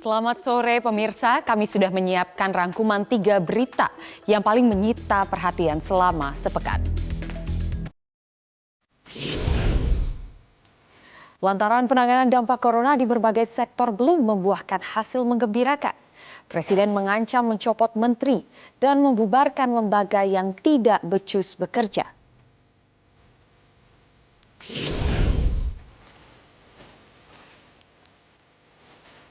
Selamat sore pemirsa, kami sudah menyiapkan rangkuman 3 berita yang paling menyita perhatian selama sepekan. Lantaran penanganan dampak corona di berbagai sektor belum membuahkan hasil menggembirakan, Presiden mengancam mencopot menteri dan membubarkan lembaga yang tidak becus bekerja.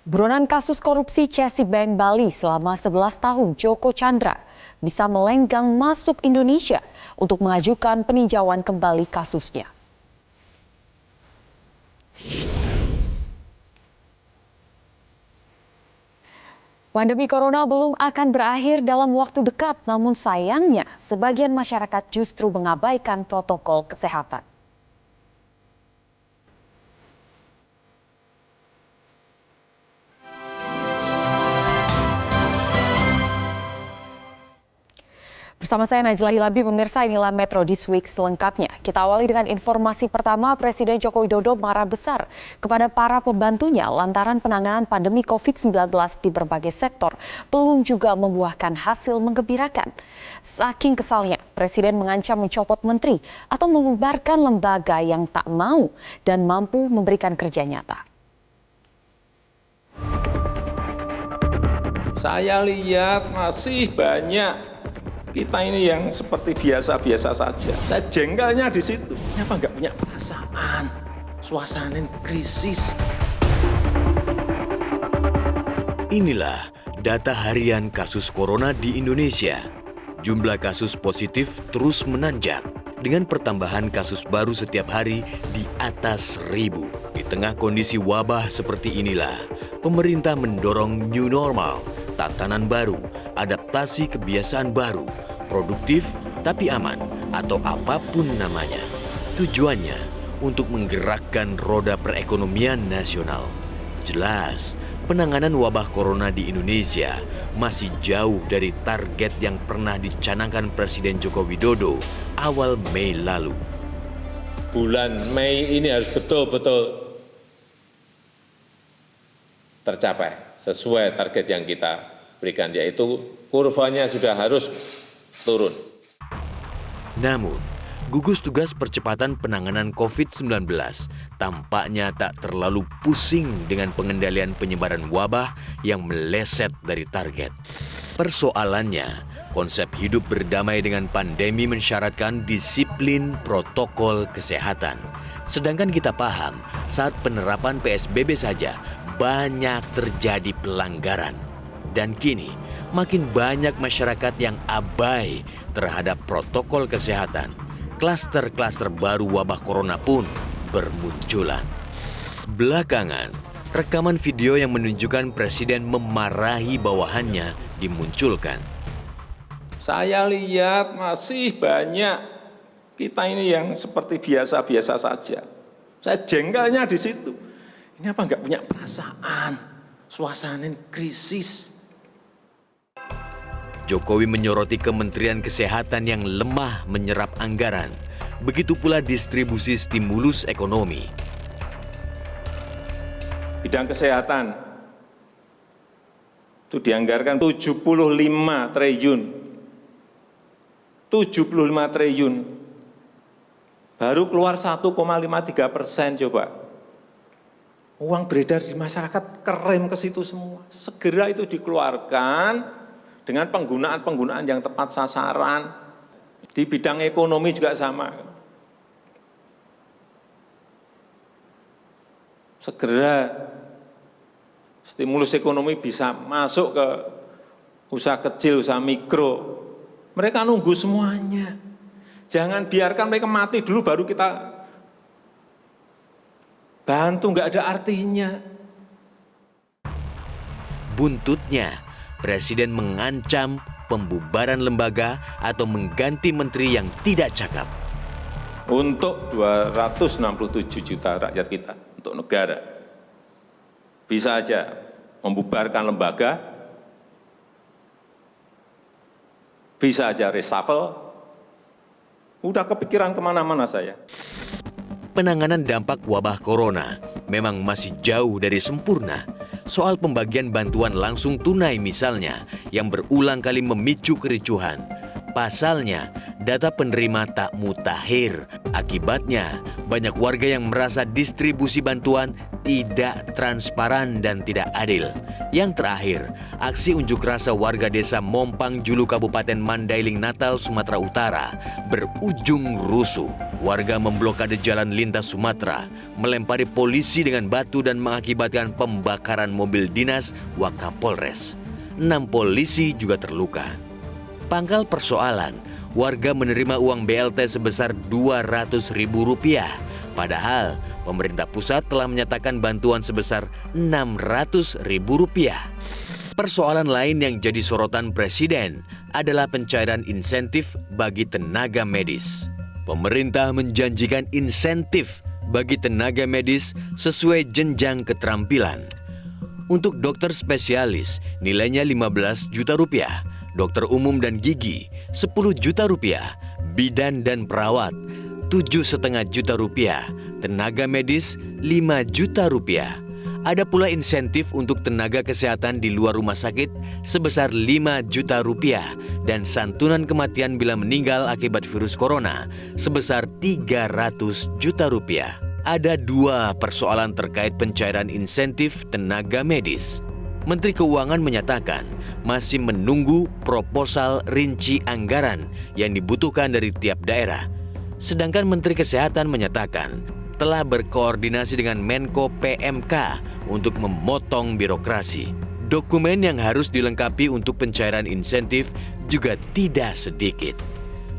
Buronan kasus korupsi Chase Bank Bali selama 11 tahun Joko Chandra bisa melenggang masuk Indonesia untuk mengajukan peninjauan kembali kasusnya. Pandemi corona belum akan berakhir dalam waktu dekat, namun sayangnya sebagian masyarakat justru mengabaikan protokol kesehatan. Bersama saya Najla Hilabi, pemirsa, inilah Metro This Week selengkapnya. Kita awali dengan informasi pertama, Presiden Joko Widodo marah besar kepada para pembantunya lantaran penanganan pandemi COVID-19 di berbagai sektor belum juga membuahkan hasil menggembirakan. Saking kesalnya, Presiden mengancam mencopot menteri atau membubarkan lembaga yang tak mau dan mampu memberikan kerja nyata. Saya lihat masih banyak kita ini yang seperti biasa-biasa saja. Saya jengkelnya di situ. Kenapa nggak punya perasaan? Suasana krisis. Inilah data harian kasus corona di Indonesia. Jumlah kasus positif terus menanjak dengan pertambahan kasus baru setiap hari di atas 1.000. Di tengah kondisi wabah seperti inilah, pemerintah mendorong new normal, tatanan baru, adaptasi kebiasaan baru, produktif tapi aman atau apapun namanya. Tujuannya untuk menggerakkan roda perekonomian nasional. Jelas, penanganan wabah corona di Indonesia masih jauh dari target yang pernah dicanangkan Presiden Joko Widodo awal Mei lalu. Bulan Mei ini harus betul-betul tercapai sesuai target yang kita berikan, yaitu kurvanya sudah harus turun. Namun, gugus tugas percepatan penanganan COVID-19 tampaknya tak terlalu pusing dengan pengendalian penyebaran wabah yang meleset dari target. Persoalannya, konsep hidup berdamai dengan pandemi mensyaratkan disiplin protokol kesehatan. Sedangkan kita paham, saat penerapan PSBB saja banyak terjadi pelanggaran. Dan kini, makin banyak masyarakat yang abai terhadap protokol kesehatan. Klaster-klaster baru wabah corona pun bermunculan. Belakangan, rekaman video yang menunjukkan Presiden memarahi bawahannya dimunculkan. Saya lihat masih banyak kita ini yang seperti biasa-biasa saja. Saya jengkelnya di situ. Ini apa nggak punya perasaan? Suasana krisis. Jokowi menyoroti Kementerian Kesehatan yang lemah menyerap anggaran. Begitu pula distribusi stimulus ekonomi. Bidang kesehatan itu dianggarkan 75 triliun. 75 triliun. Baru keluar 1,53% coba. Uang beredar di masyarakat kerem ke situ semua. Segera itu dikeluarkan dengan penggunaan-penggunaan yang tepat sasaran. Di bidang ekonomi juga sama. Segera stimulus ekonomi bisa masuk ke usaha kecil, usaha mikro. Mereka nunggu semuanya. Jangan biarkan mereka mati dulu baru kita bantu, nggak ada artinya. Buntutnya, Presiden mengancam pembubaran lembaga atau mengganti menteri yang tidak cakap. Untuk 267 juta rakyat kita, untuk negara, bisa aja membubarkan lembaga, bisa aja reshuffle, udah kepikiran kemana-mana saya. Penanganan dampak wabah corona memang masih jauh dari sempurna. soal pembagian bantuan langsung tunai misalnya yang berulang kali memicu kericuhan. Pasalnya, data penerima tak mutakhir. Akibatnya, banyak warga yang merasa distribusi bantuan tidak transparan dan tidak adil. Yang terakhir, aksi unjuk rasa warga desa Mompang Julu Kabupaten Mandailing Natal, Sumatera Utara berujung rusuh. Warga memblokade jalan lintas Sumatera, melempari polisi dengan batu dan mengakibatkan pembakaran mobil dinas Wakapolres. 6 polisi juga terluka. Pangkal persoalan, warga menerima uang BLT sebesar Rp200.000. Padahal pemerintah pusat telah menyatakan bantuan sebesar Rp600.000. Persoalan lain yang jadi sorotan Presiden adalah pencairan insentif bagi tenaga medis. Pemerintah menjanjikan insentif bagi tenaga medis sesuai jenjang keterampilan. Untuk dokter spesialis nilainya Rp15 juta, dokter umum dan gigi Rp10 juta, bidan dan perawat Rp7,5 juta, tenaga medis Rp5 juta. Ada pula insentif untuk tenaga kesehatan di luar rumah sakit sebesar Rp5 juta dan santunan kematian bila meninggal akibat virus corona sebesar Rp300 juta. Ada 2 persoalan terkait pencairan insentif tenaga medis. Menteri Keuangan menyatakan masih menunggu proposal rinci anggaran yang dibutuhkan dari tiap daerah. Sedangkan Menteri Kesehatan menyatakan telah berkoordinasi dengan Menko PMK untuk memotong birokrasi. Dokumen yang harus dilengkapi untuk pencairan insentif juga tidak sedikit.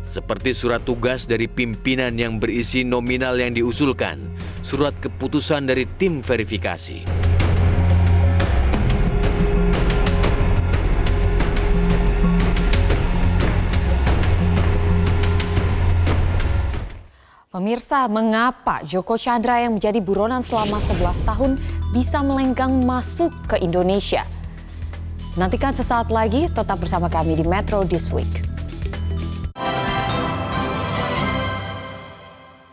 Seperti surat tugas dari pimpinan yang berisi nominal yang diusulkan, surat keputusan dari tim verifikasi. Pemirsa, mengapa Joko Chandra yang menjadi buronan selama 11 tahun bisa melenggang masuk ke Indonesia? Nantikan sesaat lagi, tetap bersama kami di Metro This Week.